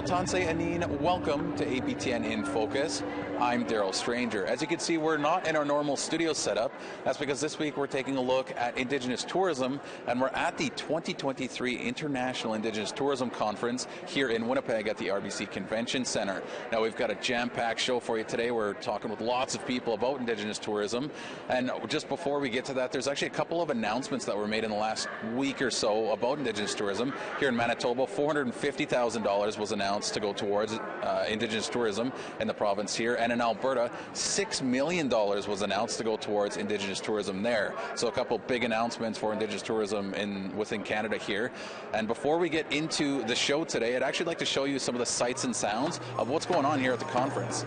Bonjour, Tanse Anin. Welcome to APTN InFocus. I'm Darrell Stranger. As you can see, we're not in our normal studio setup. That's because this week we're taking a look at Indigenous tourism, and we're at the 2023 International Indigenous Tourism Conference here in Winnipeg at the RBC Convention Centre. Now, we've got a jam-packed show for you today. We're talking with lots of people about Indigenous tourism. And just before we get to that, there's actually a couple of announcements that were made in the last week or so about Indigenous tourism. Here in Manitoba, $450,000 was announced to go towards Indigenous tourism in the province here. And in Alberta, $6 million was announced to go towards Indigenous tourism there. So a couple big announcements for Indigenous tourism within Canada here. And before we get into the show today, I'd actually like to show you some of the sights and sounds of what's going on here at the conference.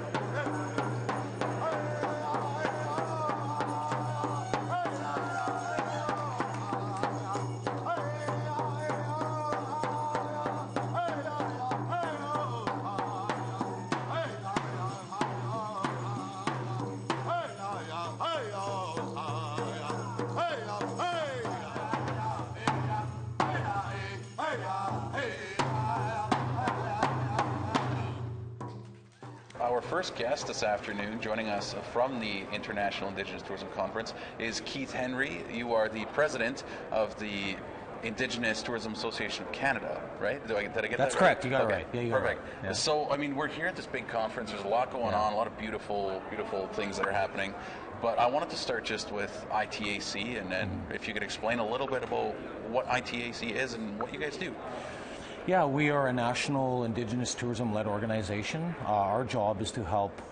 Our first guest this afternoon, joining us from the International Indigenous Tourism Conference, is Keith Henry. You are the president of the Indigenous Tourism Association of Canada, right? Did I get that right? That's correct. You got it right. Yeah, you got Perfect. It right. Yeah. So, I mean, we're here at this big conference. There's a lot going on, a lot of beautiful things that are happening. But I wanted to start just with ITAC, and then if you could explain a little bit about what ITAC is and what you guys do. Yeah, we are a national Indigenous tourism-led organization. Our job is to help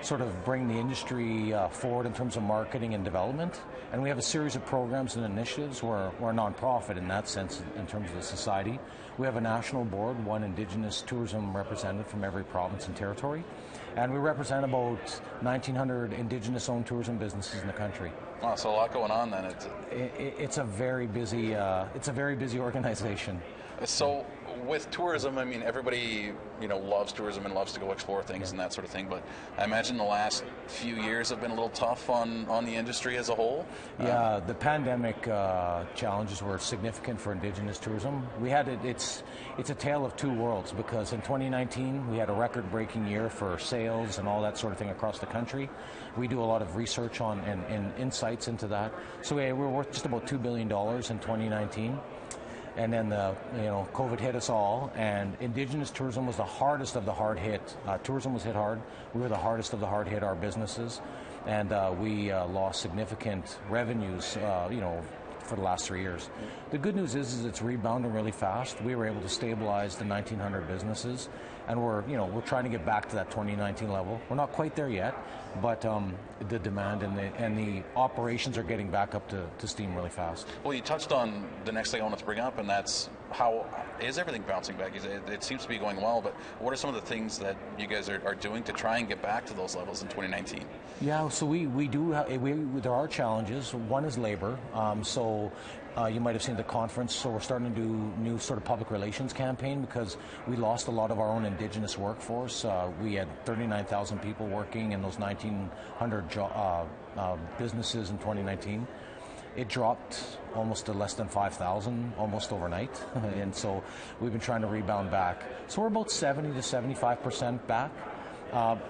sort of bring the industry forward in terms of marketing and development. And we have a series of programs and initiatives. We're a nonprofit in that sense in terms of the society. We have a national board, one Indigenous tourism representative from every province and territory. And we represent about 1,900 Indigenous-owned tourism businesses in the country. Wow, so a lot going on then. It's a very busy organization. So with tourism, I mean, everybody, loves tourism and loves to go explore things and that sort of thing. But I imagine the last few years have been a little tough on the industry as a whole. Yeah, the pandemic challenges were significant for Indigenous tourism. It's a tale of two worlds, because in 2019 we had a record-breaking year for sales and all that sort of thing across the country. We do a lot of research on and insights into that. So we're worth just about $2 billion in 2019. And then COVID hit us all, and Indigenous tourism was the hardest of the hard hit. Tourism was hit hard. We were the hardest of the hard hit, our businesses, and we lost significant revenues, for the last 3 years. The good news is it's rebounding really fast. We were able to stabilize the 1,900 businesses, and we're trying to get back to that 2019 level. We're not quite there yet, but the demand and the operations are getting back up to steam really fast. Well, you touched on the next thing I wanted to bring up, and that's how is everything bouncing back? It seems to be going well, but what are some of the things that you guys are doing to try and get back to those levels in 2019? Yeah, so we do there are challenges. One is labor. You might have seen the conference, so we're starting to do new sort of public relations campaign, because we lost a lot of our own Indigenous workforce. We had 39,000 people working in those 1,900 businesses in 2019. It dropped almost to less than 5,000 almost overnight, and so we've been trying to rebound back. So we're about 70 to 75% back.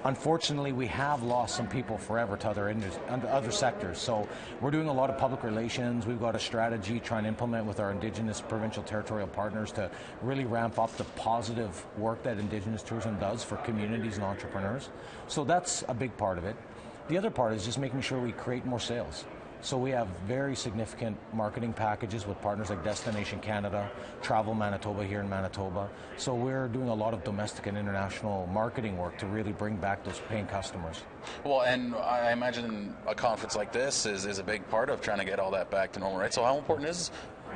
Unfortunately, we have lost some people forever to other sectors. So we're doing a lot of public relations. We've got a strategy trying to implement with our Indigenous provincial territorial partners to really ramp up the positive work that Indigenous tourism does for communities and entrepreneurs. So that's a big part of it. The other part is just making sure we create more sales. So we have very significant marketing packages with partners like Destination Canada, Travel Manitoba here in Manitoba. So we're doing a lot of domestic and international marketing work to really bring back those paying customers. Well, and I imagine a conference like this is a big part of trying to get all that back to normal, right? So how important is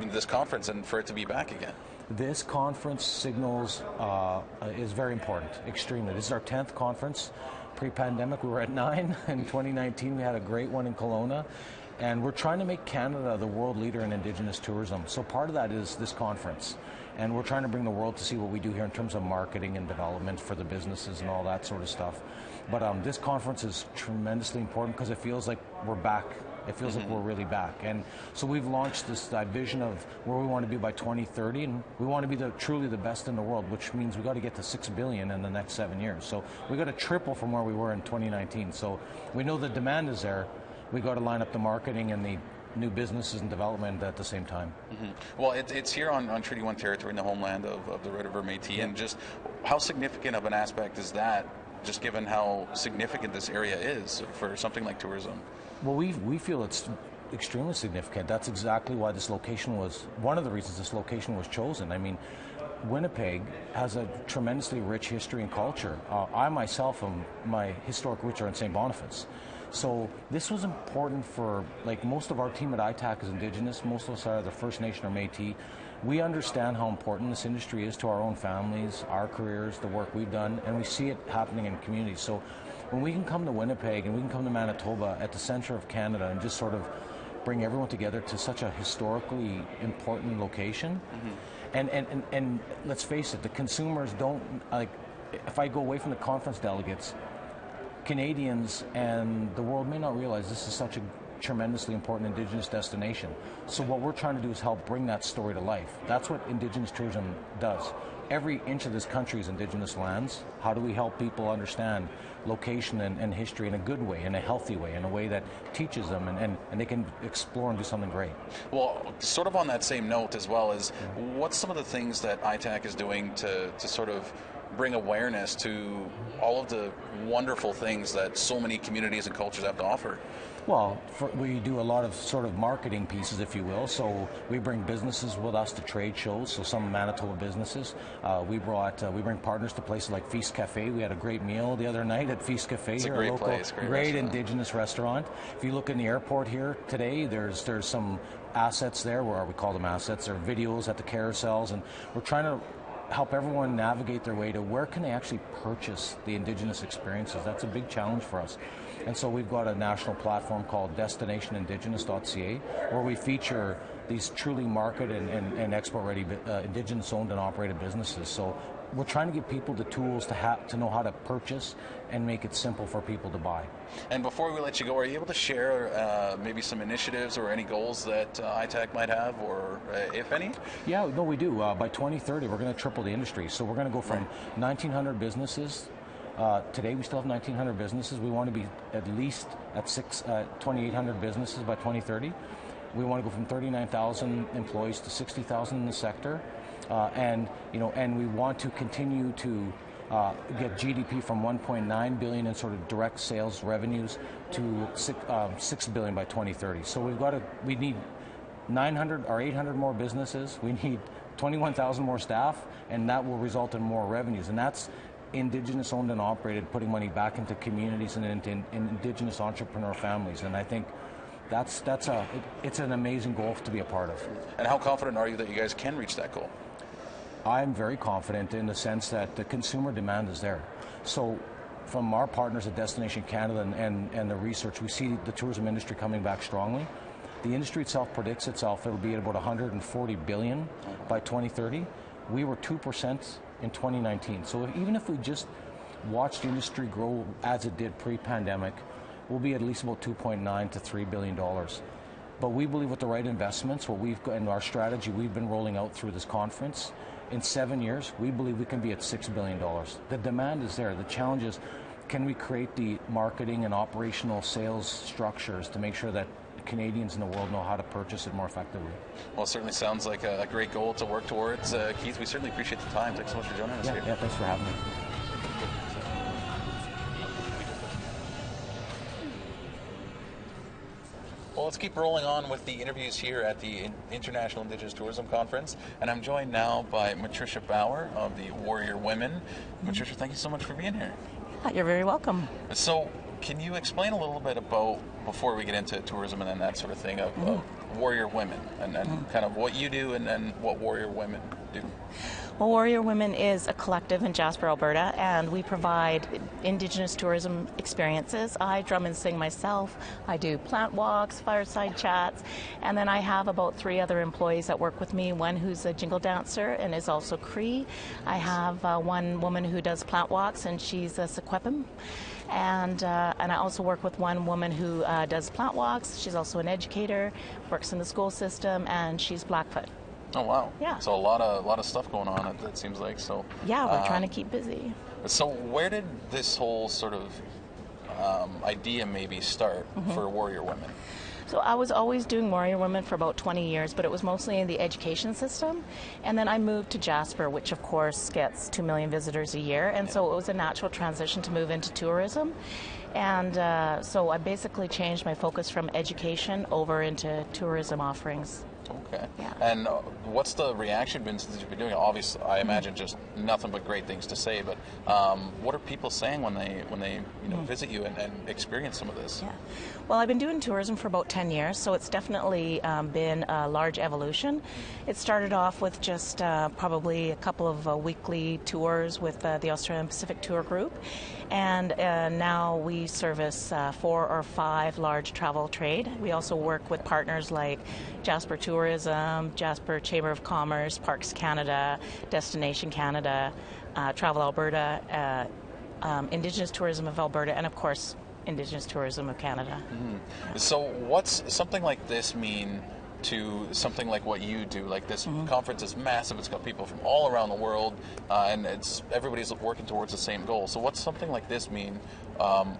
this conference and for it to be back again? This conference signals is very important, extremely. This is our 10th conference. Pre-pandemic, we were at 9. In 2019, we had a great one in Kelowna. And we're trying to make Canada the world leader in Indigenous tourism. So part of that is this conference. And we're trying to bring the world to see what we do here in terms of marketing and development for the businesses and all that sort of stuff. But this conference is tremendously important because it feels like we're back It feels like we're really back. And so we've launched this vision of where we want to be by 2030, and we want to be truly the best in the world, which means we got to get to $6 billion in the next 7 years. So we got to triple from where we were in 2019. So we know the demand is there. We got to line up the marketing and the new businesses and development at the same time. Well, it's here on Treaty 1 territory in the homeland of the Red River Métis, and just how significant of an aspect is that, just given how significant this area is for something like tourism? Well, we feel it's extremely significant. That's exactly why this location was, one of the reasons this location was chosen. I mean, Winnipeg has a tremendously rich history and culture. I myself, my historic roots are in St. Boniface. So this was important for, like, most of our team at ITAC is Indigenous, most of us are either First Nation or Métis. We understand how important this industry is to our own families, our careers, the work we've done, and we see it happening in communities. So when we can come to Winnipeg and we can come to Manitoba at the center of Canada and just sort of bring everyone together to such a historically important location, and let's face it, the consumers don't, like, if I go away from the conference delegates, Canadians and the world may not realize this is such a tremendously important Indigenous destination. So what we're trying to do is help bring that story to life. That's what Indigenous tourism does. Every inch of this country is Indigenous lands. How do we help people understand location and history in a good way, in a healthy way, in a way that teaches them and they can explore and do something great? Well, sort of on that same note as well, is what's some of the things that ITAC is doing to sort of bring awareness to all of the wonderful things that so many communities and cultures have to offer? Well, we do a lot of sort of marketing pieces, if you will. So we bring businesses with us to trade shows. So some Manitoba businesses, we bring partners to places like Feast Cafe. We had a great meal the other night at Feast Cafe. It's a great place, great Indigenous restaurant. If you look in the airport here today, there's some assets there, or we call them assets, or videos at the carousels, and we're trying to help everyone navigate their way to where can they actually purchase the Indigenous experiences. That's a big challenge for us. And so we've got a national platform called destinationindigenous.ca where we feature these truly market and export-ready Indigenous-owned and operated businesses. So we're trying to give people the tools to know how to purchase and make it simple for people to buy. And before we let you go, are you able to share maybe some initiatives or any goals that ITAC might have, or if any? Yeah, no, we do. By 2030, we're going to triple the industry. So we're going to go from 1,900 businesses. Today we still have 1,900 businesses. We want to be at least at 2,800 businesses by 2030. We want to go from 39,000 employees to 60,000 in the sector. And we want to continue to get GDP from 1.9 billion in sort of direct sales revenues to 6 billion by 2030. So we need 900 or 800 more businesses. We need 21,000 more staff, and that will result in more revenues. And that's Indigenous owned and operated, putting money back into communities and into Indigenous entrepreneur families. And I think it's an amazing goal to be a part of. And how confident are you that you guys can reach that goal? I'm very confident in the sense that the consumer demand is there. So from our partners at Destination Canada and the research, we see the tourism industry coming back strongly. The industry itself predicts it'll be at about 140 billion by 2030. We were 2% in 2019. So even if we just watch the industry grow as it did pre-pandemic, we'll be at least about $2.9 to $3 billion. But we believe with the right investments, what we've got in our strategy we've been rolling out through this conference, in 7 years, we believe we can be at $6 billion. The demand is there. The challenge is, can we create the marketing and operational sales structures to make sure that Canadians in the world know how to purchase it more effectively? Well, it certainly sounds like a great goal to work towards. Keith, we certainly appreciate the time. Thanks so much for joining us here. Yeah, thanks for having me. Well, let's keep rolling on with the interviews here at the International Indigenous Tourism Conference, and I'm joined now by Patricia Bauer of the Warrior Women. Patricia, thank you so much for being here. Yeah, you're very welcome. So, can you explain a little bit about, before we get into tourism and then that sort of thing, of Warrior Women and kind of what you do and then what Warrior Women do? Well, Warrior Women is a collective in Jasper, Alberta, and we provide Indigenous tourism experiences. I drum and sing myself. I do plant walks, fireside chats, and then I have about 3 other employees that work with me. One who's a jingle dancer and is also Cree. I have one woman who does plant walks, and she's a Sequepim. And I also work with one woman who does plant walks. She's also an educator, works in the school system, and she's Blackfoot. Oh wow! Yeah. So a lot of stuff going on. It seems like so. Yeah, we're trying to keep busy. So where did this whole sort of idea maybe start for Warrior Women? So I was always doing Warrior Women for about 20 years, but it was mostly in the education system. And then I moved to Jasper, which of course gets 2 million visitors a year. And so it was a natural transition to move into tourism. And so I basically changed my focus from education over into tourism offerings. Okay. Yeah. And what's the reaction been since you've been doing it? Obviously, I imagine just nothing but great things to say. But what are people saying when they visit you and experience some of this? Yeah. Well, I've been doing tourism for about 10 years, so it's definitely been a large evolution. It started off with just probably a couple of weekly tours with the Australian Pacific Tour Group, and now we service 4 or 5 large travel trade. We also work with partners like Jasper Tourism, Jasper Chamber of Commerce, Parks Canada, Destination Canada, Travel Alberta, Indigenous Tourism of Alberta, and of course Indigenous Tourism of Canada. So what's something like this mean to something like what you do? Like this conference is massive. It's got people from all around the world, and everybody's working towards the same goal. So what's something like this mean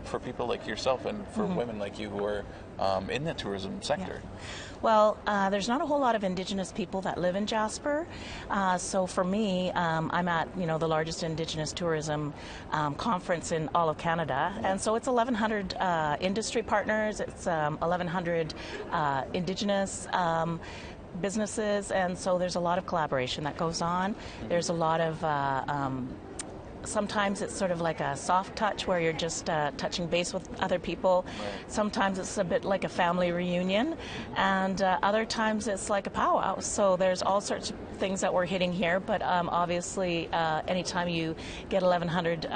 for people like yourself and for women like you who are in the tourism sector? Yeah. Well, there's not a whole lot of Indigenous people that live in Jasper. So for me, I'm at the largest Indigenous tourism conference in all of Canada, and so it's 1,100 industry partners. It's 1,100 Indigenous businesses, and so there's a lot of collaboration that goes on. There's a lot of sometimes it's sort of like a soft touch where you're just touching base with other people. Right. Sometimes it's a bit like a family reunion, and other times it's like a powwow. So there's all sorts of things that we're hitting here, but obviously anytime you get 1,100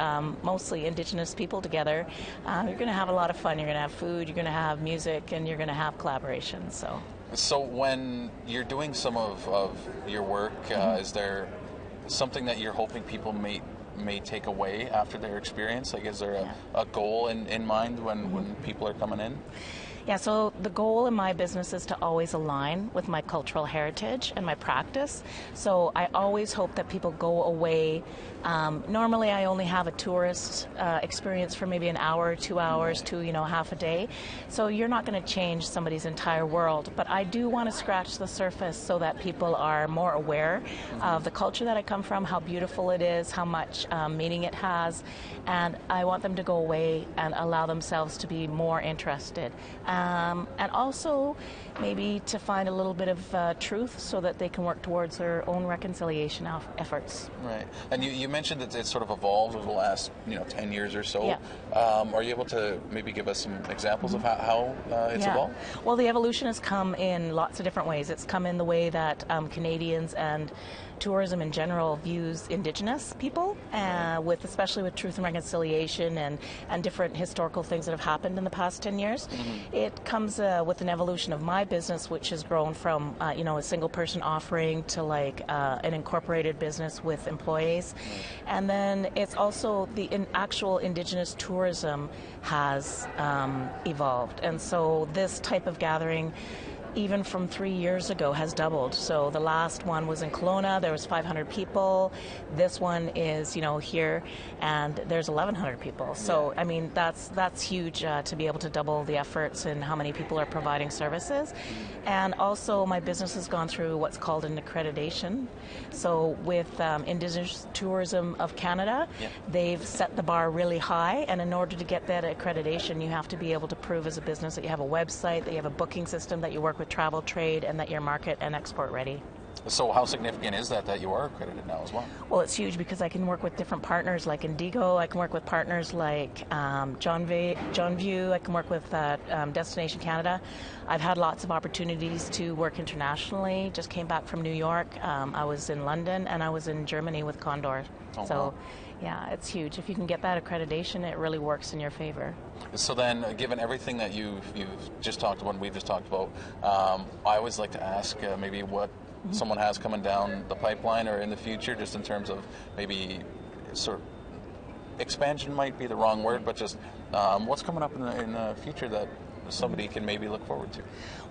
mostly Indigenous people together, you're going to have a lot of fun. You're going to have food, you're going to have music, and you're going to have collaboration. So when you're doing some of your work, is there something that you're hoping people may take away after their experience? Like, is there a goal in mind when people are coming in? Yeah, so the goal in my business is to always align with my cultural heritage and my practice. So I always hope that people go away. Normally I only have a tourist experience for maybe an hour, 2 hours to half a day. So you're not going to change somebody's entire world. But I do want to scratch the surface so that people are more aware of the culture that I come from, how beautiful it is, how much meaning it has. And I want them to go away and allow themselves to be more interested. And also maybe to find a little bit of truth so that they can work towards their own reconciliation efforts. Right. And you mentioned that it's sort of evolved over the last 10 years or so. Yeah. Are you able to maybe give us some examples of how it's evolved? Well, the evolution has come in lots of different ways. It's come in the way that Canadians and tourism in general views Indigenous people, especially with truth and reconciliation and different historical things that have happened in the past 10 years. It comes with an evolution of my business, which has grown from a single person offering to like an incorporated business with employees. And then it's also the actual Indigenous tourism has evolved. And so this type of gathering, even from 3 years ago, has doubled. So the last one was in Kelowna. There was 500 people. This one is, here, and there's 1,100 people. So, I mean, that's huge to be able to double the efforts and how many people are providing services. And also, my business has gone through what's called an accreditation. So with Indigenous Tourism of Canada, they've set the bar really high, and in order to get that accreditation, you have to be able to prove as a business that you have a website, that you have a booking system, that you work with travel trade, and that you're market and export ready. So how significant is that you are accredited now as well? Well, it's huge because I can work with different partners like Indigo. I can work with partners like John View. I can work with Destination Canada. I've had lots of opportunities to work internationally. Just came back from New York. I was in London and I was in Germany with Condor. Oh, so, wow. yeah, it's huge. If you can get that accreditation, it really works in your favor. So then, given everything that you've just talked about and we've just talked about, I always like to ask maybe what someone has coming down the pipeline or in the future, just in terms of maybe sort of expansion might be the wrong word, but just what's coming up in the future that somebody can maybe look forward to?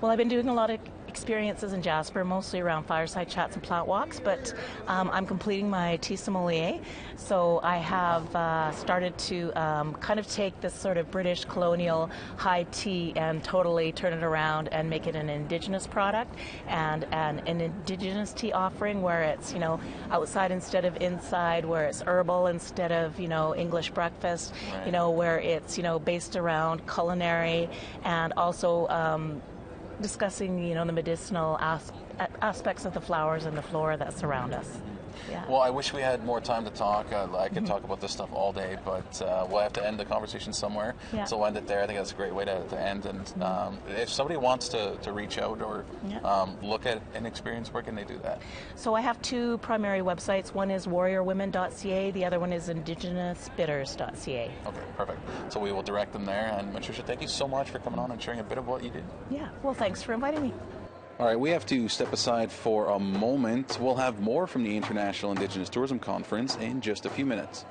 Well, I've been doing a lot of experiences in Jasper, mostly around fireside chats and plant walks, but I'm completing my tea sommelier. So I have started to kind of take this sort of British colonial high tea and totally turn it around and make it an Indigenous product and an Indigenous tea offering where it's, outside instead of inside, where it's herbal instead of, English breakfast, Right. Where it's, based around culinary and also discussing, the medicinal aspects of the flowers and the flora that surround us. Yeah. Well, I wish we had more time to talk. I could talk about this stuff all day, but we'll have to end the conversation somewhere. Yeah. So we'll end it there. I think that's a great way to end. And if somebody wants to reach out or look at an experience, where can they do that? So I have two primary websites. One is warriorwomen.ca. The other one is indigenousbitters.ca. Okay, perfect. So we will direct them there. And Patricia, thank you so much for coming on and sharing a bit of what you did. Yeah. Well, thanks for inviting me. All right, we have to step aside for a moment. We'll have more from the International Indigenous Tourism Conference in just a few minutes.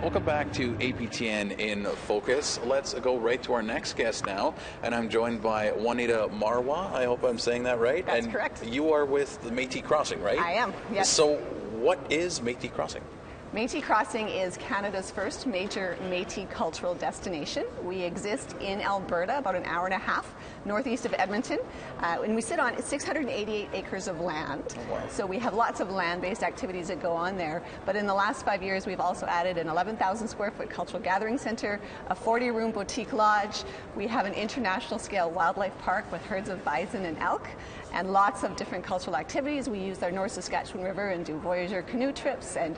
Welcome back to APTN in Focus. Let's go right to our next guest now, and I'm joined by Juanita Marwa. I hope I'm saying that right. That's and correct. You are with the Métis Crossing, right? I am, yes. So what is Métis Crossing? Métis Crossing is Canada's first major Métis cultural destination. We exist in Alberta, about an hour and a half northeast of Edmonton, and we sit on 688 acres of land. Oh, wow. So we have lots of land-based activities that go on there. But in the last 5 years, we've also added an 11,000 square foot cultural gathering center, a 40-room boutique lodge. We have an international scale wildlife park with herds of bison and elk, and lots of different cultural activities. We use our North Saskatchewan River and do Voyageur canoe trips and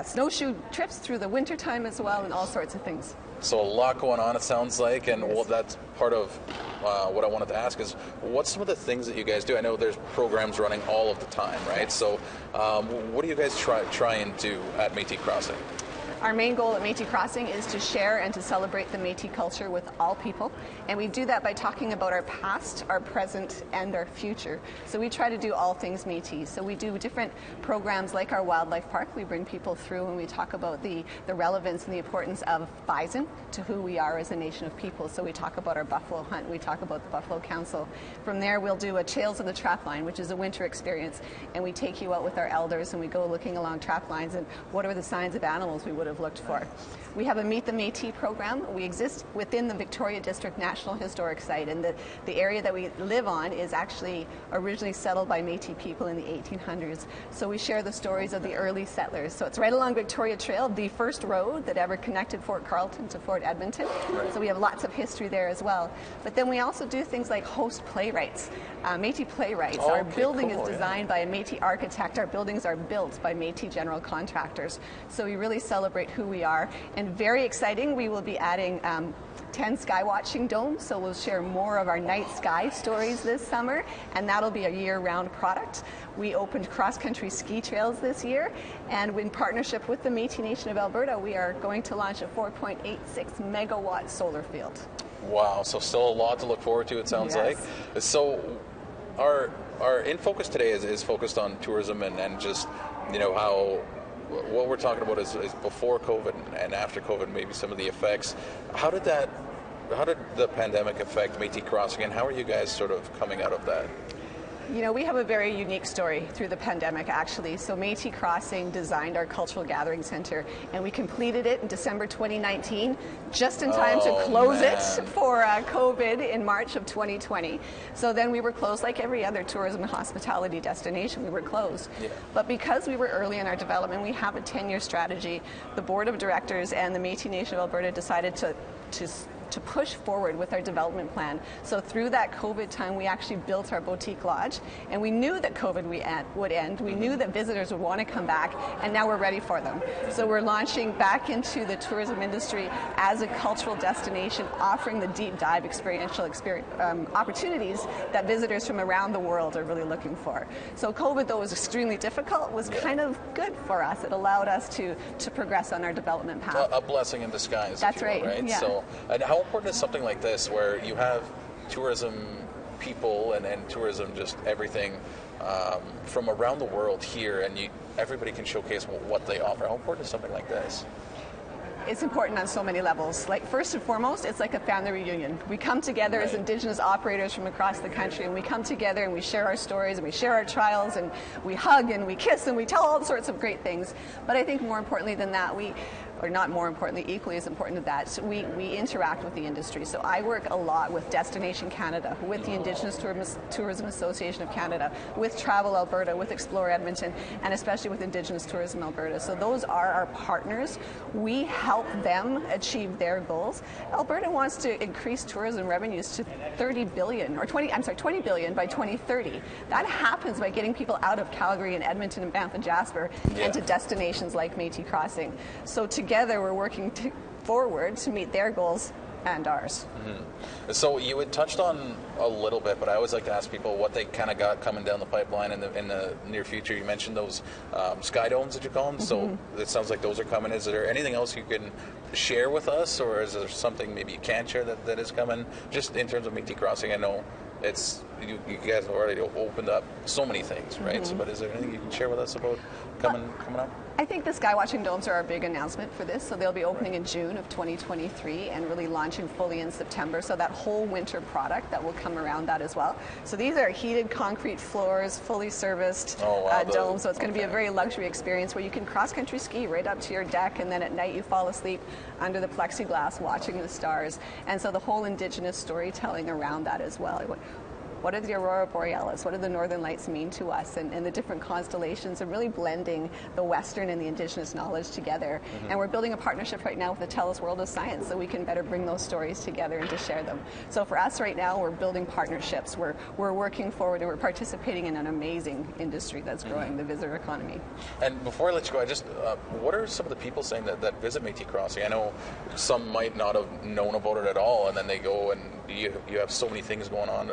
snowshoe trips through the winter time as well, and all sorts of things. So a lot going on, it sounds like, and well, that's part of what I wanted to ask is, what's some of the things that you guys do? I know there's programs running all of the time, right? So what do you guys try and do at Métis Crossing? Our main goal at Métis Crossing is to share and to celebrate the Métis culture with all people, and we do that by talking about our past, our present, and our future. So we try to do all things Métis. So we do different programs like our wildlife park. We bring people through and we talk about the relevance and the importance of bison to who we are as a nation of people. So we talk about our buffalo hunt, we talk about the Buffalo Council. From there we'll do a Trails of the Trap Line, which is a winter experience, and we take you out with our elders and we go looking along trap lines and what are the signs of animals we would have looked for. We have a Meet the Métis program. We exist within the Victoria District National Historic Site, and the area that we live on is actually originally settled by Métis people in the 1800s. So we share the stories of the early settlers. So it's right along Victoria Trail, the first road that ever connected Fort Carleton to Fort Edmonton. So we have lots of history there as well. But then we also do things like host playwrights, Métis playwrights. Oh, Our building cool, is designed by a Métis architect. Our buildings are built by Métis general contractors. So we really celebrate who we are. And very exciting, we will be adding 10 sky watching domes, so we'll share more of our night sky stories this summer, and that'll be a year-round product. We opened cross-country ski trails this year, and in partnership with the Métis Nation of Alberta, we are going to launch a 4.86 megawatt solar field. Wow, so still a lot to look forward to, it sounds Yes. like. So our InFocus today is focused on tourism and just, how what we're talking about is before COVID and after COVID, maybe some of the effects. How did the pandemic affect Métis Crossing, and how are you guys sort of coming out of that? You know, we have a very unique story through the pandemic, actually. So Métis Crossing designed our cultural gathering center, and we completed it in December 2019, just in time to close it for COVID in March of 2020. So then we were closed like every other tourism and hospitality destination. We were closed. Yeah. But because we were early in our development, we have a 10-year strategy. The board of directors and the Métis Nation of Alberta decided to push forward with our development plan. So through that COVID time, we actually built our boutique lodge, and we knew that COVID would end. We knew that visitors would want to come back, and now we're ready for them. So we're launching back into the tourism industry as a cultural destination, offering the deep dive experiential opportunities that visitors from around the world are really looking for. So COVID, though was extremely difficult, was kind of good for us. It allowed us to progress on our development path. A blessing in disguise. That's if you will, right? Yeah. So, and how important is something like this, where you have tourism people and tourism just everything from around the world here, and everybody can showcase what they offer? How important is something like this? It's important on so many levels. Like, first and foremost, it's like a family reunion. We come together as Indigenous operators from across the country, and we come together and we share our stories and we share our trials and we hug and we kiss and we tell all sorts of great things. But I think more importantly than that, or not more importantly, equally as important to that, so we interact with the industry. So I work a lot with Destination Canada, with the Indigenous Tourism Association of Canada, with Travel Alberta, with Explore Edmonton, and especially with Indigenous Tourism Alberta. So those are our partners. We help them achieve their goals. Alberta wants to increase tourism revenues to 20 billion by 2030. That happens by getting people out of Calgary and Edmonton and Banff and Jasper and to destinations like Métis Crossing. So together we're working forward to meet their goals and ours. Mm-hmm. So you had touched on a little bit, but I always like to ask people what they kind of got coming down the pipeline in the near future. You mentioned those sky domes that you call them, so it sounds like those are coming. Is there anything else you can share with us, or is there something maybe you can't share that is coming, just in terms of Métis Crossing? I know it's you guys have already opened up so many things, right? So, but is there anything you can share with us about coming up? I think the skywatching domes are our big announcement for this. So they'll be opening in June of 2023 and really launching fully in September. So that whole winter product that will come around that as well. So these are heated concrete floors, fully serviced domes. So it's going to be a very luxury experience where you can cross-country ski right up to your deck, and then at night you fall asleep under the plexiglass watching the stars. And so the whole Indigenous storytelling around that as well. What are the Aurora Borealis? What do the Northern Lights mean to us? And the different constellations, and really blending the Western and the Indigenous knowledge together. And we're building a partnership right now with the TELUS World of Science so we can better bring those stories together and to share them. So for us right now, we're building partnerships. We're working forward, and we're participating in an amazing industry that's growing, the visitor economy. And before I let you go, what are some of the people saying that visit Métis Crossing? I know some might not have known about it at all, and then they go and you have so many things going on.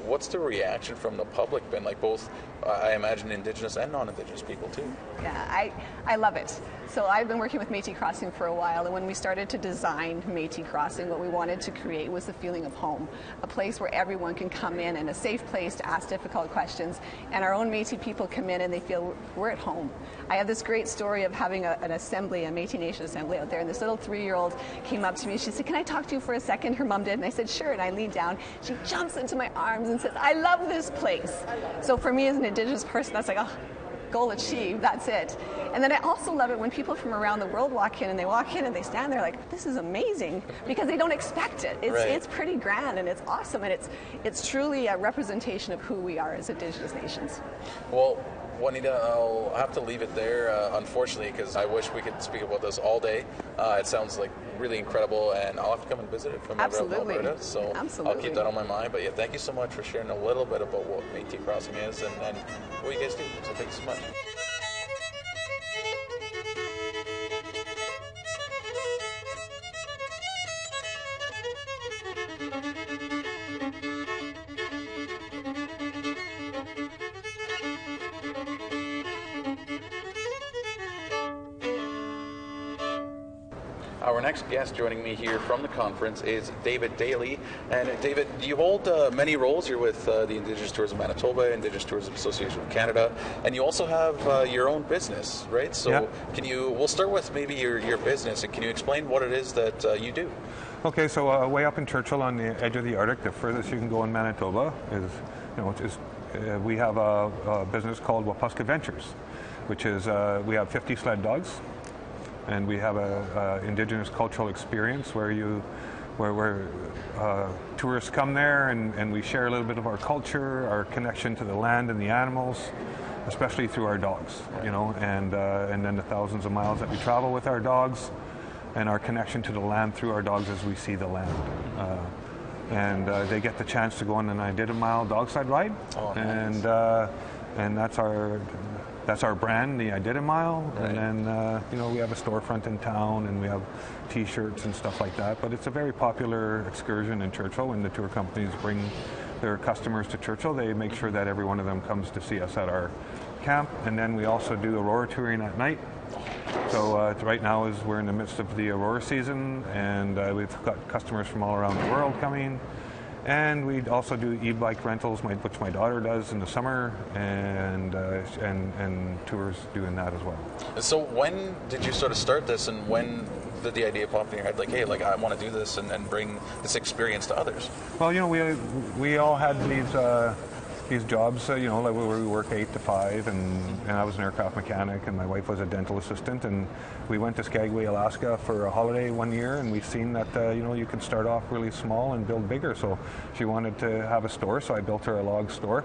What's the reaction from the public been like, both, I imagine, Indigenous and non-Indigenous people too? Yeah, I love it. So I've been working with Métis Crossing for a while, and when we started to design Métis Crossing, what we wanted to create was the feeling of home, a place where everyone can come in and a safe place to ask difficult questions, and our own Métis people come in and they feel we're at home. I have this great story of having an assembly, a Métis Nation assembly out there, and this little 3-year-old came up to me. She said, "Can I talk to you for a second?" Her mom did, and I said, "Sure," and I leaned down. She jumps into my arms and says, "I love this place." So for me as an Indigenous person, that's like, oh, goal achieved, that's it. And then I also love it when people from around the world walk in, and they stand there like, this is amazing, because they don't expect it. It's pretty grand, and it's awesome, and it's truly a representation of who we are as Indigenous nations. Well, Juanita, I'll have to leave it there, unfortunately, because I wish we could speak about this all day. It sounds like really incredible, and I'll have to come and visit it from Alberta, so I'll keep that on my mind. But yeah, thank you so much for sharing a little bit about what Métis Crossing is and what you guys do. So thank you so much. Our next guest joining me here from the conference is David Daly. And David, you hold many roles. You're with the Indigenous Tourism Manitoba, Indigenous Tourism Association of Canada, and you also have your own business, right? So we'll start with maybe your business, and can you explain what it is that you do? Okay, so way up in Churchill on the edge of the Arctic, the furthest you can go in Manitoba is, we have a business called Wapuska Ventures, which is we have 50 sled dogs, and we have a Indigenous cultural experience where tourists come there and we share a little bit of our culture, our connection to the land and the animals, especially through our dogs, you know, and then the thousands of miles that we travel with our dogs, and our connection to the land through our dogs as we see the land. And they get the chance to go on an I-Did-A-Mile dog sled ride, and that's our brand, the I-Did-A-Mile. Right. And then you know, we have a storefront in town, and we have T-shirts and stuff like that. But it's a very popular excursion in Churchill. When the tour companies bring their customers to Churchill, they make sure that every one of them comes to see us at our camp. And then we also do Aurora touring at night. So right now we're in the midst of the Aurora season, and we've got customers from all around the world coming. And we also do e-bike rentals, which my daughter does in the summer, and tours doing that as well. So when did you sort of start this, and when did the idea pop in your head, like, hey, like I want to do this and bring this experience to others? Well, you know, we all had these jobs, you know, like where we work 8 to 5, and I was an aircraft mechanic, and my wife was a dental assistant, and we went to Skagway, Alaska for a holiday one year, and we've seen that, you know, you can start off really small and build bigger. So she wanted to have a store, so I built her a log store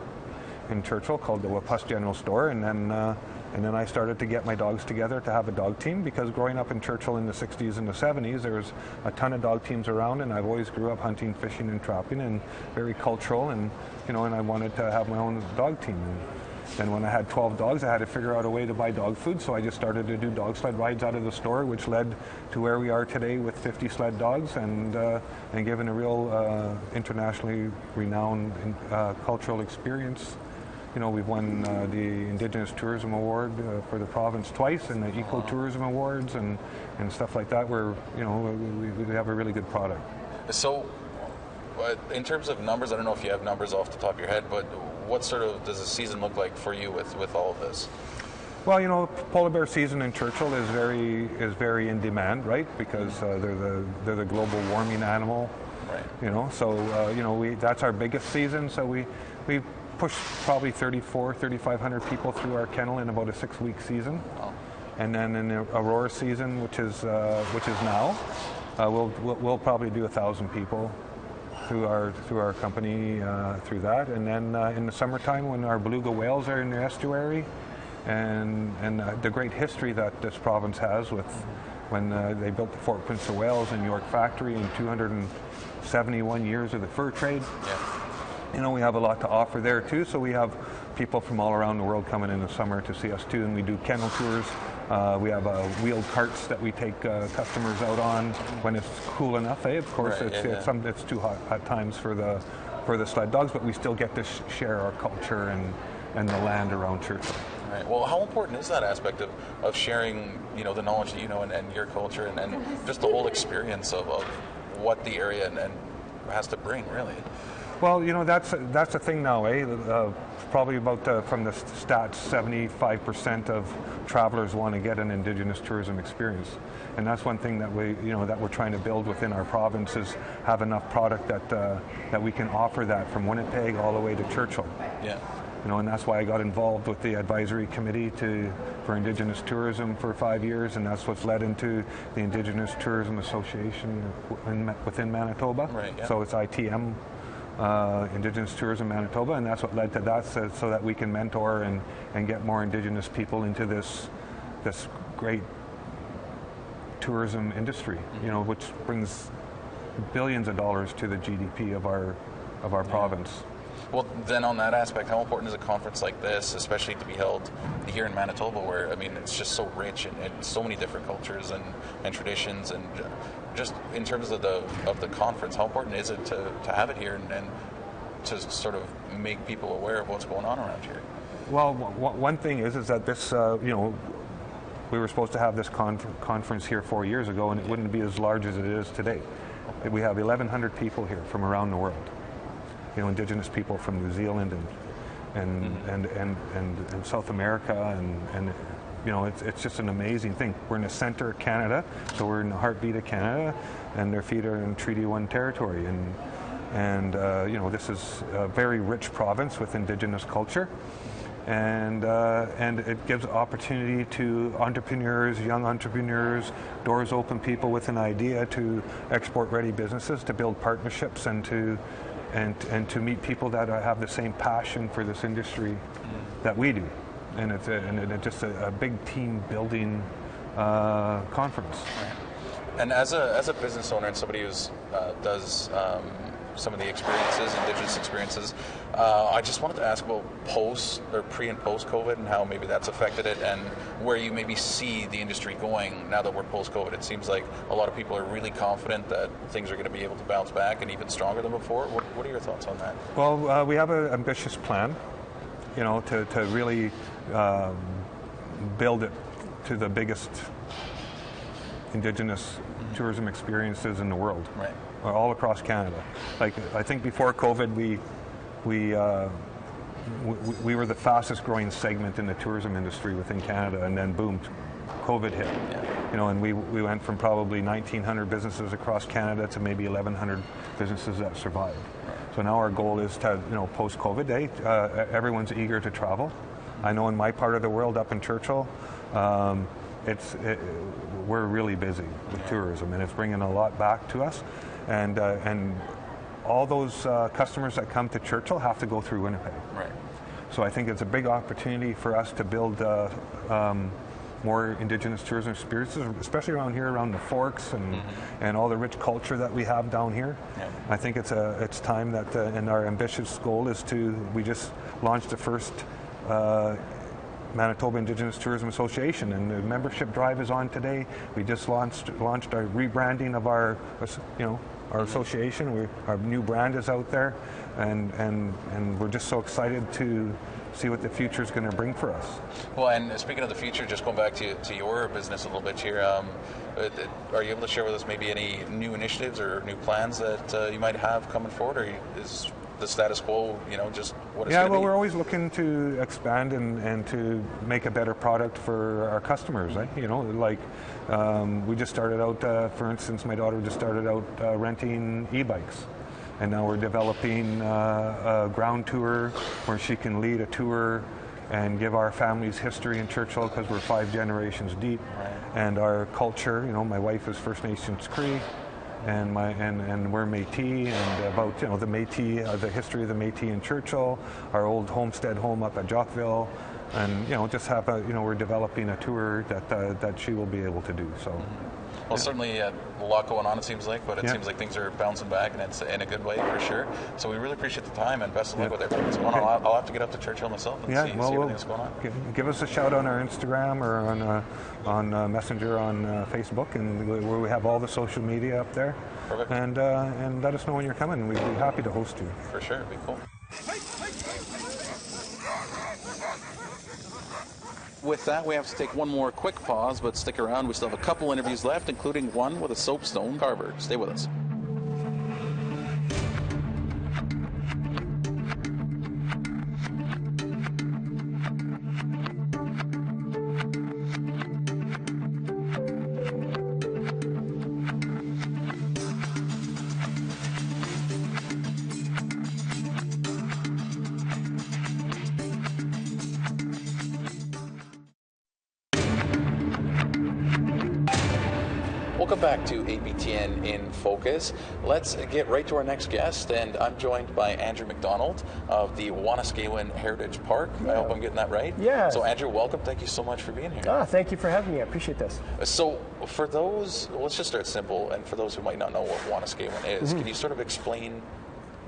in Churchill called the Wapuska General Store, and then I started to get my dogs together to have a dog team, because growing up in Churchill in the 60s and the 70s, there was a ton of dog teams around, and I've always grew up hunting, fishing, and trapping, and very cultural, and you know, and I wanted to have my own dog team. And then when I had 12 dogs, I had to figure out a way to buy dog food, so I just started to do dog sled rides out of the store, which led to where we are today with 50 sled dogs, and given a real internationally renowned cultural experience. You know, we've won the Indigenous Tourism Award for the province twice, and the Eco-Tourism Awards and stuff like that, where, you know, we have a really good product. So, in terms of numbers, I don't know if you have numbers off the top of your head, but what sort of does the season look like for you with all of this? Well, you know, polar bear season in Churchill is very in demand, right? Because they're the global warming animal, right? You know, so you know, that's our biggest season. So we push probably 3,500 people through our kennel in about a 6-week season. Oh. And then in the Aurora season, which is now, we'll probably do 1,000 people through our company through that. And then in the summertime, when our beluga whales are in the estuary, and the great history that this province has with when they built the Fort Prince of Wales and York factory in 271 years of the fur trade. Yeah. You know, we have a lot to offer there too, so we have people from all around the world coming in the summer to see us too, and we do kennel tours. We have wheeled carts that we take customers out on when it's cool enough. Of course, right, it's too hot at times for the sled dogs, but we still get to share our culture and the land around Churchill. Right. Well, how important is that aspect of sharing, you know, the knowledge that you know and your culture and just the whole experience of what the area and has to bring, really? Well, you know, that's the thing now, probably about, from the stats, 75% of travelers want to get an Indigenous tourism experience. And that's one thing that we're trying to build within our province, is have enough product that we can offer that from Winnipeg all the way to Churchill. Yeah. You know, and that's why I got involved with the advisory committee for Indigenous tourism for 5 years, and that's what's led into the Indigenous Tourism Association within Manitoba. Right, yeah. So it's ITM. Indigenous Tourism Manitoba, and that's what led to that, so that we can mentor and get more Indigenous people into this great tourism industry, you know, which brings billions of dollars to the GDP of our province. Well, then on that aspect, how important is a conference like this, especially to be held here in Manitoba, where, I mean, it's just so rich and so many different cultures and traditions, and just in terms of the conference, how important is it to have it here and to sort of make people aware of what's going on around here? Well, one thing is that this, you know, we were supposed to have this conference here 4 years ago, and it wouldn't be as large as it is today. We have 1,100 people here from around the world. You know, Indigenous people from New Zealand and South America, and you know, it's just an amazing thing. We're in the center of Canada, so we're in the heartbeat of Canada, and their feet are in Treaty 1 territory, and And this is a very rich province with Indigenous culture, and it gives opportunity to entrepreneurs, young entrepreneurs, doors open people with an idea to export-ready businesses, to build partnerships, and to meet people that have the same passion for this industry that we do. And it's just a big team building conference. And as a business owner and somebody who does some of the experiences, Indigenous experiences, I just wanted to ask about pre and post COVID and how maybe that's affected it, and where you maybe see the industry going now that we're post COVID. It seems like a lot of people are really confident that things are going to be able to bounce back and even stronger than before. What are your thoughts on that? Well, we have an ambitious plan, to really build it to the biggest Indigenous tourism experiences in the world, right, all across Canada. Like, I think before COVID, we were the fastest growing segment in the tourism industry within Canada, and then boom, COVID hit. Yeah. And we went from probably 1,900 businesses across Canada to maybe 1,100 businesses that survived. Right. So now our goal is to, post-COVID, everyone's eager to travel. I know in my part of the world, up in Churchill, we're really busy with tourism, and it's bringing a lot back to us. And all those customers that come to Churchill have to go through Winnipeg. Right. So I think it's a big opportunity for us to build more Indigenous tourism experiences, especially around here, around the Forks, and all the rich culture that we have down here. Yeah. I think it's time that, and our ambitious goal is we just launched the first Manitoba Indigenous Tourism Association, and the membership drive is on today. We just launched our rebranding of our association. Our new brand is out there, and we're just so excited to see what the future is going to bring for us. Well, and speaking of the future, just going back to your business a little bit here, are you able to share with us maybe any new initiatives or new plans that you might have coming forward, or is the status quo, just what it's going to be? We're always looking to expand and to make a better product for our customers. We just started out, for instance, my daughter just started out renting e-bikes. And now we're developing a ground tour where she can lead a tour and give our family's history in Churchill, because we're 5 generations deep. Right. And our culture, my wife is First Nations Cree, and we're Métis, and about the Métis, the history of the Métis in Churchill, our old homestead home up at Jockville, and just have we're developing a tour that she will be able to do. So. Well, certainly a lot going on, it seems like, but it seems like things are bouncing back, and it's in a good way for sure. So we really appreciate the time, and best of luck with everything that's going on. I'll have to get up to Churchill myself and see everything that's going on. Give us a shout on our Instagram or on Messenger on Facebook, and where we have all the social media up there. Perfect. And let us know when you're coming. We'd be happy to host you. For sure, it'd be cool. With that, we have to take one more quick pause, but stick around. We still have a couple interviews left, including one with a soapstone carver. Stay with us. Welcome back to APTN InFocus. Let's get right to our next guest, and I'm joined by Andrew McDonald of the Wanuskewin Heritage Park. Yeah. I hope I'm getting that right. Yeah. So Andrew, welcome. Thank you so much for being here. Thank you for having me. I appreciate this. So for those, let's just start simple, and for those who might not know what Wanuskewin is, can you sort of explain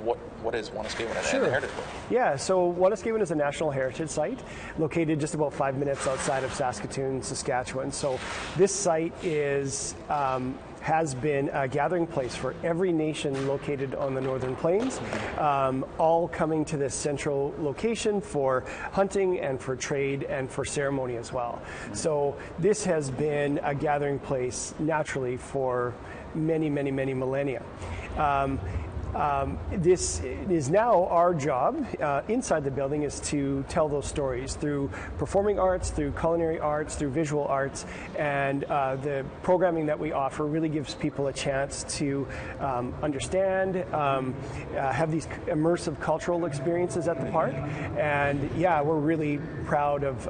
what is Wanuskewin and the Heritage Park? Yeah, so Wanuskewin is a National Heritage Site located just about 5 minutes outside of Saskatoon, Saskatchewan. So this site has been a gathering place for every nation located on the Northern Plains, all coming to this central location for hunting and for trade and for ceremony as well. So this has been a gathering place naturally for many, many, many millennia. this is now our job inside the building, is to tell those stories through performing arts, through culinary arts, through visual arts, and the programming that we offer really gives people a chance to understand, have these immersive cultural experiences at the park, and yeah, we're really proud of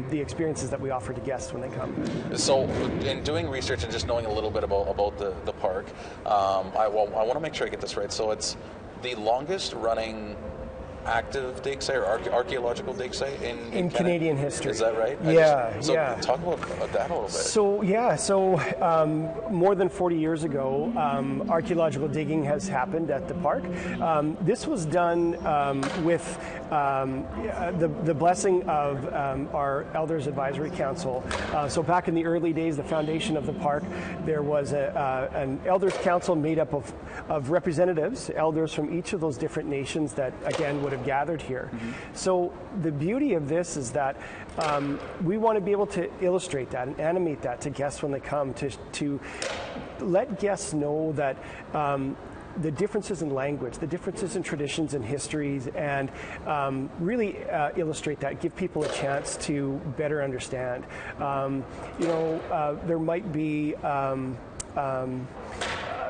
the experiences that we offer to guests when they come. So in doing research and just knowing a little bit about the park, I want to make sure I get this right. So it's the longest running active dig site or archaeological dig site in Canadian history. Is that right? Yeah. Talk about that a little bit. So more than 40 years ago, archaeological digging has happened at the park. This was done with the blessing of our Elders Advisory Council. So back in the early days, the foundation of the park, there was an Elders Council made up of representatives, elders from each of those different nations that, again, would have gathered here. Mm-hmm. So the beauty of this is that we want to be able to illustrate that and animate that to guests when they come, to let guests know that the differences in language, the differences in traditions and histories, and really illustrate that, give people a chance to better understand. There might be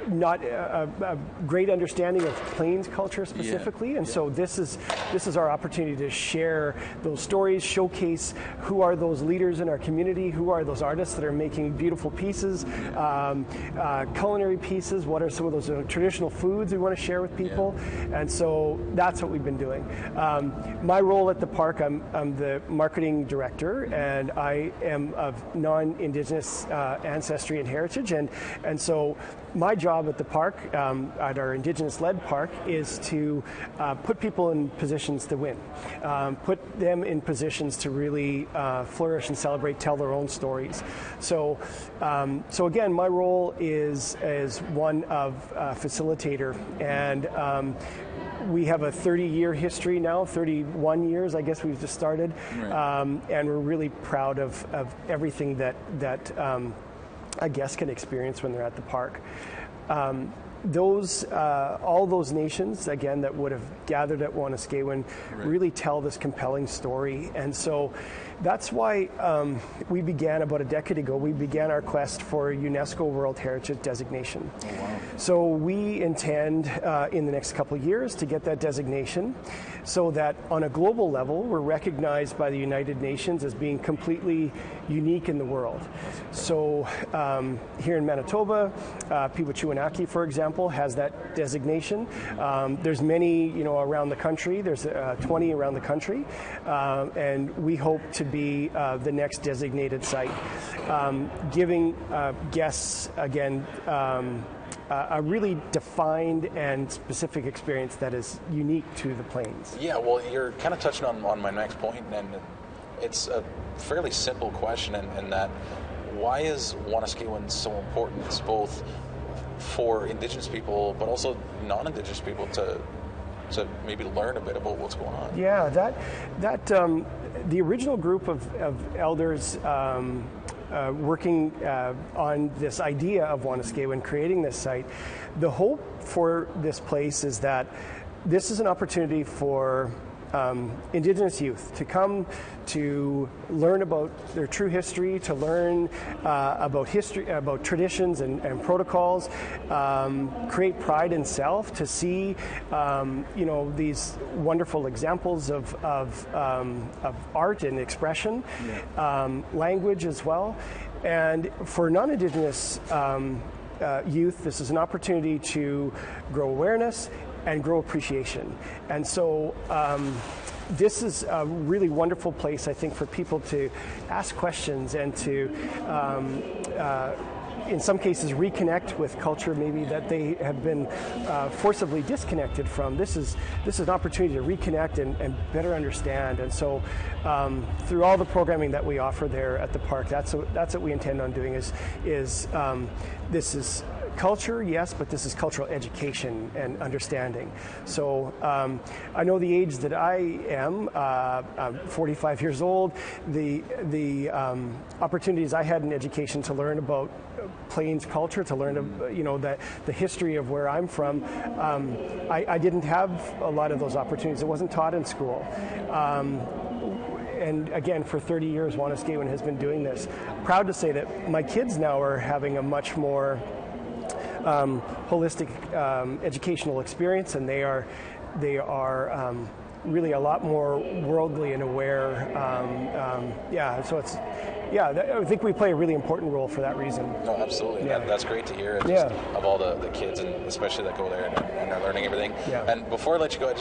not a great understanding of Plains culture specifically, and so this is our opportunity to share those stories, showcase who are those leaders in our community, who are those artists that are making beautiful pieces, culinary pieces, what are some of those traditional foods we want to share with people, and so that's what we've been doing. My role at the park, I'm the marketing director, and I am of non-Indigenous ancestry and heritage, and so my job at the park, at our Indigenous-led park, is to put people in positions to win, put them in positions to really flourish and celebrate, tell their own stories. So again, my role is one of facilitator, and we have a 30-year history now, 31 years, I guess we've just started, right. And we're really proud of everything that a guest can experience when they're at the park. All those nations, again, that would have gathered at Wanuskewin, really tell this compelling story. And so that's why we began about a decade ago, we began our quest for UNESCO World Heritage designation. Oh, wow. So we intend in the next couple of years to get that designation so that on a global level, we're recognized by the United Nations as being completely unique in the world. So here in Manitoba, Piwachuanaki, for example, has that designation. There's many, around the country. There's 20 around the country, and we hope to be the next designated site, giving guests, again, a really defined and specific experience that is unique to the Plains. Yeah, well, you're kind of touching on my next point, and it's a fairly simple question, in that why is Wanuskewin so important? It's both for Indigenous people, but also non-Indigenous people to maybe learn a bit about what's going on. Yeah, that the original group of elders working on this idea of Wanuskewin, creating this site, the hope for this place is that this is an opportunity for Indigenous youth to come to learn about their true history, to learn about history, about traditions and protocols, create pride in self, to see these wonderful examples of art and expression, language as well, and for non-Indigenous youth, this is an opportunity to grow awareness and grow appreciation. And so this is a really wonderful place, I think, for people to ask questions and to, in some cases, reconnect with culture maybe that they have been forcibly disconnected from. This is an opportunity to reconnect and better understand. And so through all the programming that we offer there at the park, that's what we intend on doing is this is culture, yes, but this is cultural education and understanding. So I know the age that I am, I'm 45 years old. The opportunities I had in education to learn about Plains culture, to learn, the history of where I'm from, I didn't have a lot of those opportunities. It wasn't taught in school. And again, for 30 years, Wanuskewin has been doing this. Proud to say that my kids now are having a much more holistic educational experience, and they are really a lot more worldly and aware. So it's, I think we play a really important role for that reason. No, absolutely. Yeah. That's great to hear. Of all the kids, and especially that go there and are learning everything. Yeah. And before I let you go,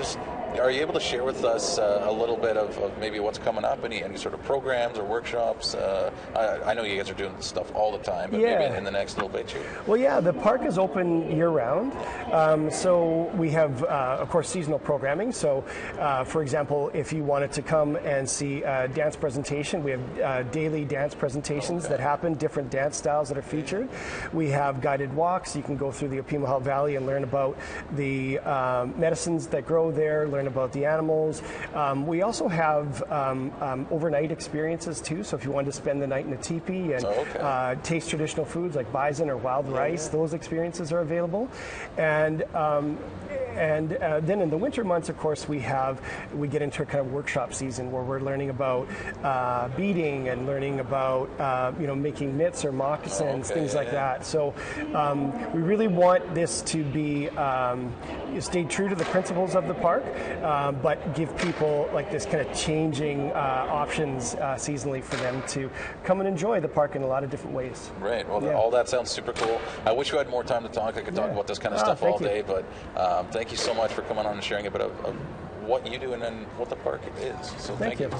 are you able to share with us a little bit of maybe what's coming up, any sort of programs or workshops? I know you guys are doing stuff all the time, but maybe in the next little bit too. Well, yeah, the park is open year-round. So we have, of course, seasonal programming. So, for example, if you wanted to come and see a dance presentation, we have daily dance presentations that happen, different dance styles that are featured. We have guided walks. You can go through the Opimahal Valley and learn about the medicines that grow there, learn about the animals. We also have overnight experiences too. So if you wanted to spend the night in a teepee and taste traditional foods like bison or wild rice, those experiences are available. And then in the winter months, of course, we get into a kind of workshop season where we're learning about beading and learning about making mitts or moccasins, things like that. So we really want this to be stay true to the principles of the park, but give people like this kind of changing options seasonally for them to come and enjoy the park in a lot of different ways. Right. Well, all that sounds super cool. I wish we had more time to talk. I could talk about this kind of stuff all day, but thank you so much for coming on and sharing a bit of what you do and then what the park is. So thank you.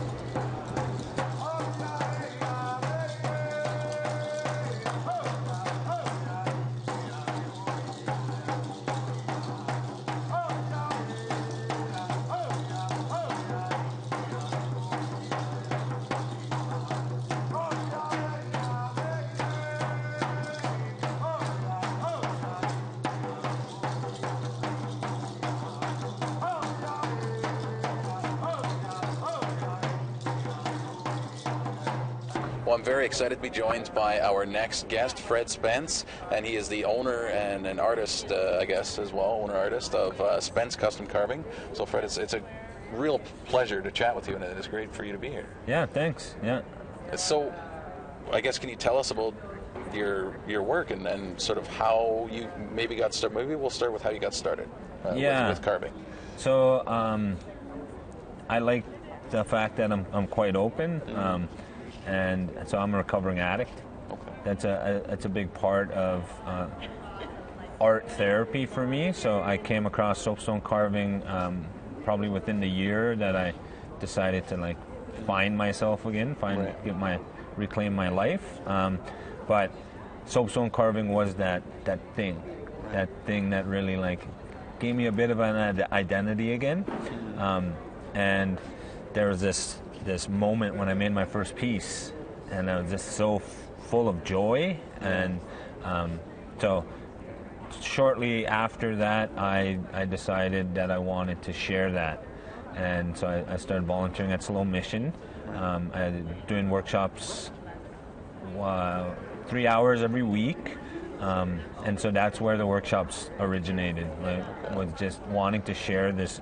Well, I'm very excited to be joined by our next guest, Fred Spence, and he is the owner and an artist, I guess, as well, owner-artist of Spence Custom Carving. So, Fred, it's a real pleasure to chat with you, and it is great for you to be here. Yeah, thanks. Yeah. So, I guess, can you tell us about your work and sort of how you maybe got started? Maybe we'll start with how you got started with carving. So, I like the fact that I'm quite open. And so I'm a recovering addict. That's a big part of art therapy for me. So I came across soapstone carving probably within the year that I decided to find myself again, reclaim my life. But soapstone carving was that thing that really gave me a bit of an identity again. And there was this moment when I made my first piece, and I was just so full of joy. And so shortly after that, I decided that I wanted to share that. And so I started volunteering at Slow Mission, doing workshops 3 hours every week. And so that's where the workshops originated, was just wanting to share this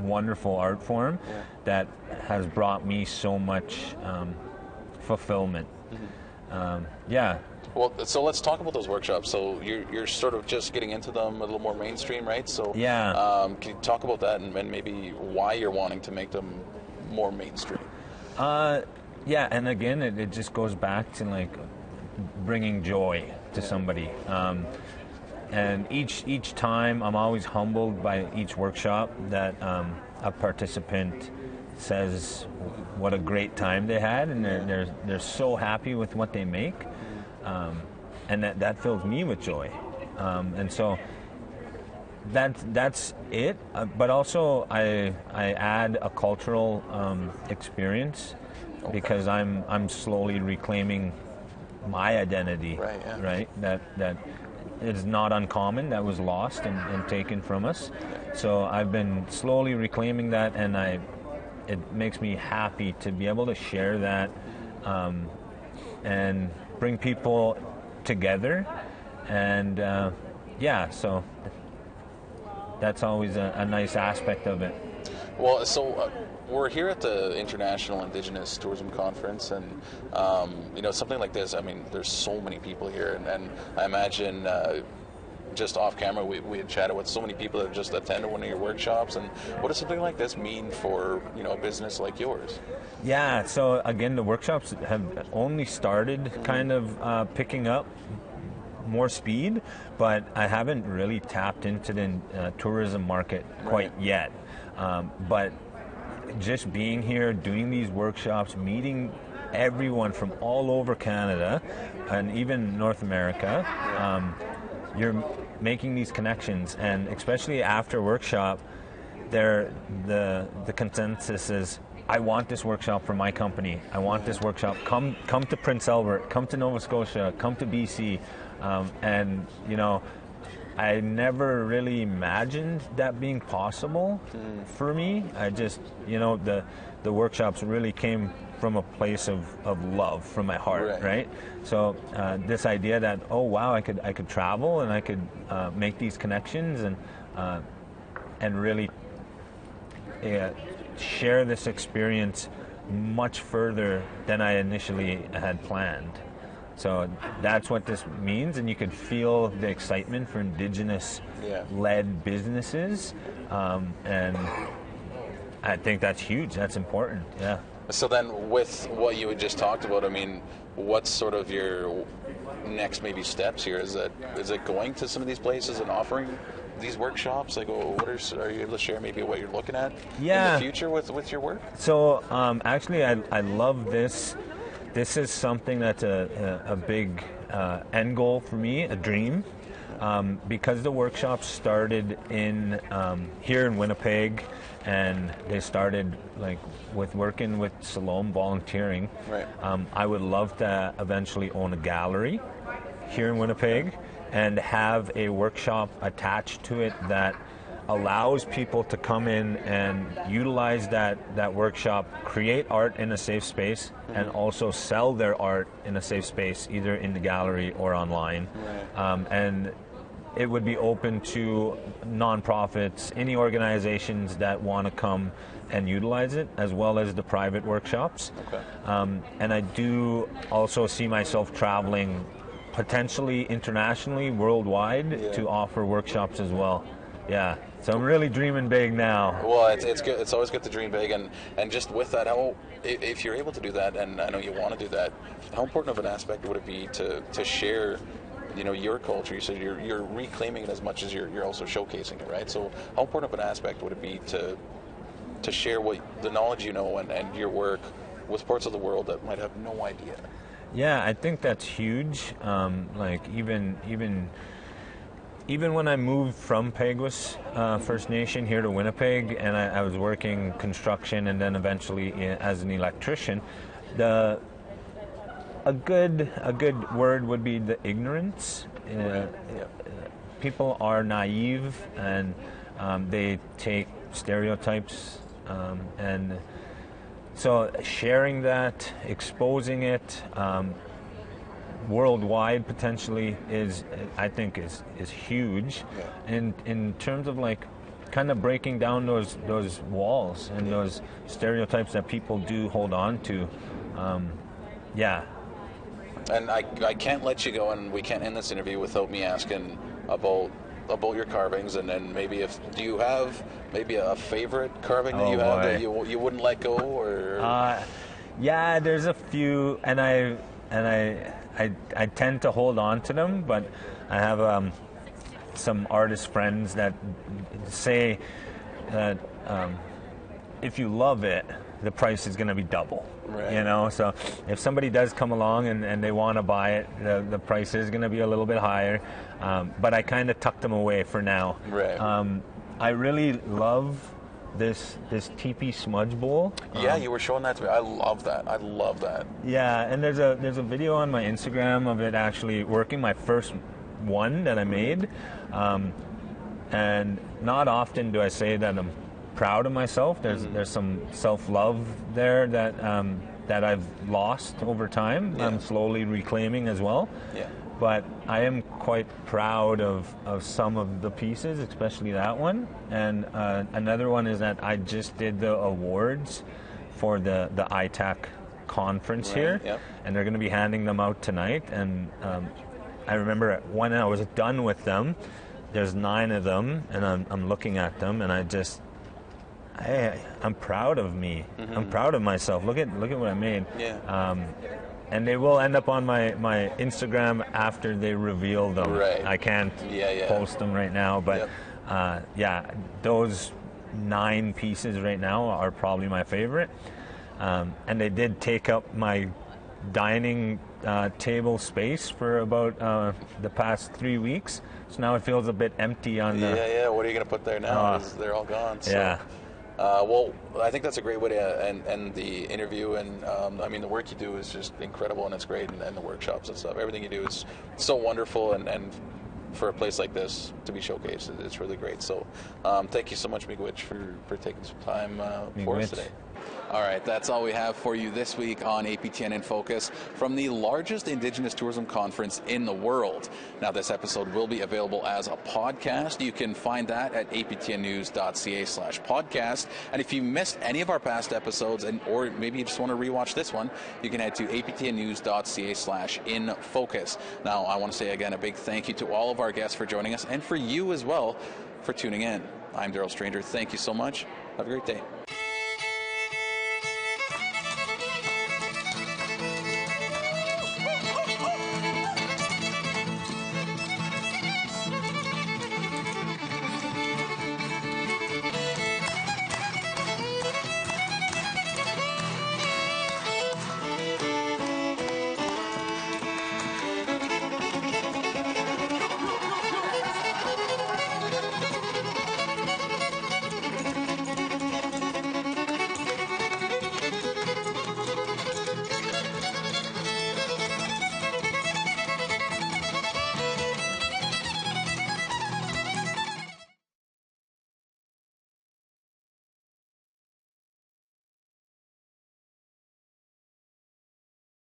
wonderful art form that has brought me so much fulfillment. Well, so let's talk about those workshops. So you're sort of just getting into them a little more mainstream, right? So can you talk about that and maybe why you're wanting to make them more mainstream? And again, it just goes back to bringing joy to somebody. And each time, I'm always humbled by each workshop that a participant says what a great time they had, and they're so happy with what they make, and that fills me with joy. And so that's it. But also I add a cultural experience because I'm slowly reclaiming my identity, right? That is not uncommon that was lost and taken from us. So I've been slowly reclaiming that, and it makes me happy to be able to share that and bring people together. And so that's always a nice aspect of it. Well, so we're here at the International Indigenous Tourism Conference, and something like this, I mean, there's so many people here, and I imagine just off camera we had chatted with so many people that have just attended one of your workshops. And what does something like this mean for a business like yours? Yeah, so again, the workshops have only started kind of picking up more speed, but I haven't really tapped into the tourism market quite yet. But just being here, doing these workshops, meeting everyone from all over Canada and even North America, you're making these connections, and especially after workshop, the consensus is, I want this workshop for my company. I want this workshop. Come to Prince Albert. Come to Nova Scotia. Come to BC. And I never really imagined that being possible for me. I just, the workshops really came from a place of love from my heart, right? So this idea that, oh wow, I could travel and I could make these connections and really share this experience much further than I initially had planned. So that's what this means, and you could feel the excitement for Indigenous-led businesses, and I think that's huge. That's important. Yeah. So then, with what you had just talked about, I mean, what's sort of your next maybe steps here? Is it going to some of these places and offering these workshops? Like, are you able to share maybe what you're looking at in the future with your work? So actually, I love this. This is something that's a big end goal for me, a dream, because the workshops started here in Winnipeg, and they started with working with Salome, volunteering. Right. I would love to eventually own a gallery here in Winnipeg and have a workshop attached to it that allows people to come in and utilize that workshop, create art in a safe space, and also sell their art in a safe space, either in the gallery or online. Right. And it would be open to nonprofits, any organizations that want to come and utilize it, as well as the private workshops. Okay. And I do also see myself traveling potentially internationally, worldwide, to offer workshops as well. Yeah, so I'm really dreaming big now. Well, it's good. It's always good to dream big, and just with that, if you're able to do that, and I know you want to do that, how important of an aspect would it be to share, your culture? You said you're reclaiming it as much as you're also showcasing it, right? So how important of an aspect would it be to share the knowledge and your work with parts of the world that might have no idea? Yeah, I think that's huge. Even when I moved from Peguis First Nation here to Winnipeg, and I was working construction and then eventually as an electrician, a good word would be the ignorance. People are naive, and they take stereotypes, and so sharing that, exposing it, worldwide potentially I think is huge. In terms of kind of breaking down those walls and those stereotypes that people do hold on to. And I can't let you go, and we can't end this interview without me asking about your carvings, and then do you have maybe a favorite carving that you have that you wouldn't let go, or? Yeah, there's a few, and I tend to hold on to them, but I have some artist friends that say that if you love it, the price is going to be double. Right. So if somebody does come along and they want to buy it, the price is going to be a little bit higher. But I kind of tucked them away for now. Right. I really love this teepee smudge bowl. Yeah, you were showing that to me. I love that. Yeah, and there's a video on my Instagram of it actually working my first one that I made. And not often do I say that I'm proud of myself. There's some self-love there that I've lost over time. Yeah. I'm slowly reclaiming as well. Yeah. But I am quite proud of some of the pieces, especially that one. And another one is that I just did the awards for the ITAC conference here, yep. and they're going to be handing them out tonight. And I remember when I was done with them, there's 9 of them, and I'm looking at them, and I'm proud of me. Mm-hmm. I'm proud of myself. Look at what I made. Yeah. And they will end up on my Instagram after they reveal them. Right. I can't post them right now, but those 9 pieces right now are probably my favorite. And they did take up my dining table space for about the past 3 weeks. So now it feels a bit empty on the... Yeah. What are you going to put there now? They're all gone. So. Yeah. Well, I think that's a great way to end the interview, and the work you do is just incredible, and it's great, and the workshops and stuff. Everything you do is so wonderful, and for a place like this to be showcased, it's really great. So thank you so much, Miigwech, for taking some time for us today. All right, that's all we have for you this week on APTN in Focus from the largest Indigenous tourism conference in the world. Now, this episode will be available as a podcast. You can find that at aptnnews.ca/podcast. And if you missed any of our past episodes, or maybe you just want to rewatch this one, you can head to aptnnews.ca/infocus. Now, I want to say again a big thank you to all of our guests for joining us, and for you as well for tuning in. I'm Darrell Stranger. Thank you so much. Have a great day.